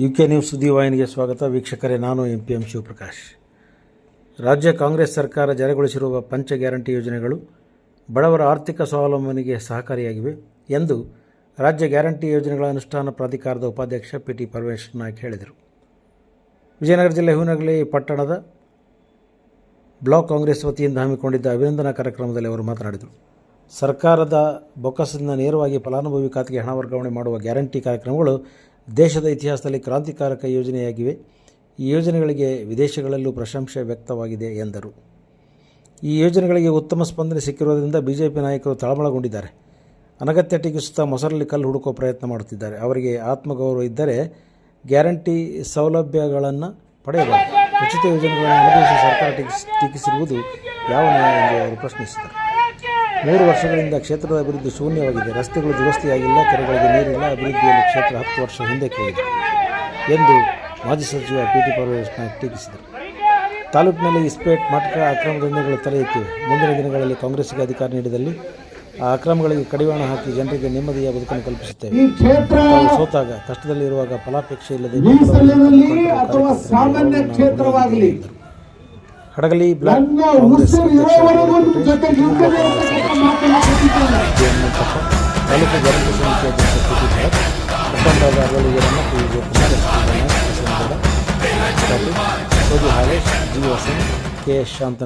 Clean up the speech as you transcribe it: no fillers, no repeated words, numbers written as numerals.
UK news ಸುದ್ದಿವಾಹಿನಿಗೆ ಸ್ವಾಗತ. ವೀಕ್ಷಕರೇ, ನಾನು MPM ಶಿವಪ್ರಕಾಶ್. ರಾಜ್ಯ ಕಾಂಗ್ರೆಸ್ ಸರ್ಕಾರ ಜಾರಿಗೊಳಿಸಿರುವ ಪಂಚ ಗ್ಯಾರಂಟಿ ಯೋಜನೆಗಳು ಬಡವರ ಆರ್ಥಿಕ ಸ್ವಾವಲಂಬನೆಗೆ ಸಹಕಾರಿಯಾಗಿವೆ ಎಂದು ರಾಜ್ಯ ಗ್ಯಾರಂಟಿ ಯೋಜನೆಗಳ ಅನುಷ್ಠಾನ ಪ್ರಾಧಿಕಾರದ ಉಪಾಧ್ಯಕ್ಷ PT ಪರಮೇಶ್ವರ್ ನಾಯ್ಕ್ ಹೇಳಿದರು. ವಿಜಯನಗರ ಜಿಲ್ಲೆ ಹೂವಿನಗಲಿ ಪಟ್ಟಣದ ಬ್ಲಾಕ್ ಕಾಂಗ್ರೆಸ್ ವತಿಯಿಂದ ಹಮ್ಮಿಕೊಂಡಿದ್ದ ಅಭಿನಂದನಾ ಕಾರ್ಯಕ್ರಮದಲ್ಲಿ ಅವರು ಮಾತನಾಡಿದರು. ಸರ್ಕಾರದ ಬೊಕ್ಕಸದಿಂದ ನೇರವಾಗಿ ಫಲಾನುಭವಿ ಖಾತೆಗೆ ಹಣ ವರ್ಗಾವಣೆ ಮಾಡುವ ಗ್ಯಾರಂಟಿ ಕಾರ್ಯಕ್ರಮಗಳು ದೇಶದ ಇತಿಹಾಸದಲ್ಲಿ ಕ್ರಾಂತಿಕಾರಕ ಯೋಜನೆಯಾಗಿವೆ. ಈ ಯೋಜನೆಗಳಿಗೆ ವಿದೇಶಗಳಲ್ಲೂ ಪ್ರಶಂಸೆ ವ್ಯಕ್ತವಾಗಿದೆ ಎಂದರು. ಈ ಯೋಜನೆಗಳಿಗೆ ಉತ್ತಮ ಸ್ಪಂದನೆ ಸಿಕ್ಕಿರುವುದರಿಂದ ಬಿಜೆಪಿ ನಾಯಕರು ತಳಮಳಗೊಂಡಿದ್ದಾರೆ. ಅನಗತ್ಯ ಟೀಕಿಸುತ್ತಾ ಮೊಸರಲ್ಲಿ ಕಲ್ಲು ಹುಡುಕುವ ಪ್ರಯತ್ನ ಮಾಡುತ್ತಿದ್ದಾರೆ. ಅವರಿಗೆ ಆತ್ಮಗೌರವ ಇದ್ದರೆ ಗ್ಯಾರಂಟಿ ಸೌಲಭ್ಯಗಳನ್ನು ಪಡೆಯಬಹುದು. ಉಚಿತ ಯೋಜನೆಗಳನ್ನು ಅನುಭವಿಸಿ ಸರ್ಕಾರ ಟೀಕಿಸಿರುವುದು ಯಾವ ನ್ಯಾಯ ಎಂದು ಅವರು ಪ್ರಶ್ನಿಸಿದರು. 3 ವರ್ಷಗಳಿಂದ ಕ್ಷೇತ್ರದ ಅಭಿವೃದ್ಧಿ ಶೂನ್ಯವಾಗಿದೆ. ರಸ್ತೆಗಳು ದುರಸ್ತಿಯಾಗಿಲ್ಲ, ಕೆರೆಗಳಿಗೆ ನೀರಿಲ್ಲ. ಅಭಿವೃದ್ಧಿಯಲ್ಲಿ ಕ್ಷೇತ್ರ 10 ವರ್ಷ ಹಿಂದಕ್ಕೆ ಹೋಗಿದೆ ಎಂದು ಮಾಜಿ ಸಚಿವ PT ಪರಮೇಶ್ವರ್ ನಾಯ್ಕ್ ಟೀಕಿಸಿದರು. ತಾಲೂಕಿನಲ್ಲಿ ಇಸ್ಪೇಟ್ ಮಟ್ಕ ಅಕ್ರಮ ದಂಧೆಗಳು ತಲೆ ಎತ್ತಿವೆ. ಮುಂದಿನ ದಿನಗಳಲ್ಲಿ ಕಾಂಗ್ರೆಸ್ಗೆ ಅಧಿಕಾರ ನೀಡಿದಲ್ಲಿ ಆ ಅಕ್ರಮಗಳಿಗೆ ಕಡಿವಾಣ ಹಾಕಿ ಜನರಿಗೆ ನೆಮ್ಮದಿಯ ಬದುಕನ್ನು ಕಲ್ಪಿಸುತ್ತೇವೆ. ತಾವು ಸೋತಾಗ, ಕಷ್ಟದಲ್ಲಿರುವಾಗ ಫಲಾಪೇಕ್ಷೆ ಇಲ್ಲದೆ ಹಡಗಲಿ ಬ್ಲಾಕ್ ಕಾಂಗ್ರೆಸ್ ತಾಲೂಕು ಗ್ಯಾರಂಟಿ ಸಮಿತಿ ಅಧ್ಯಕ್ಷ PT ಭರತ್, ಮುಖಂಡರಾದ ಅರವಳ್ಳಿ ವೀರಣ್ಣ, ಸೋದಿ ಹಾಲೇಶ್, G ವಸಂತ್, KS ಶಾಂತ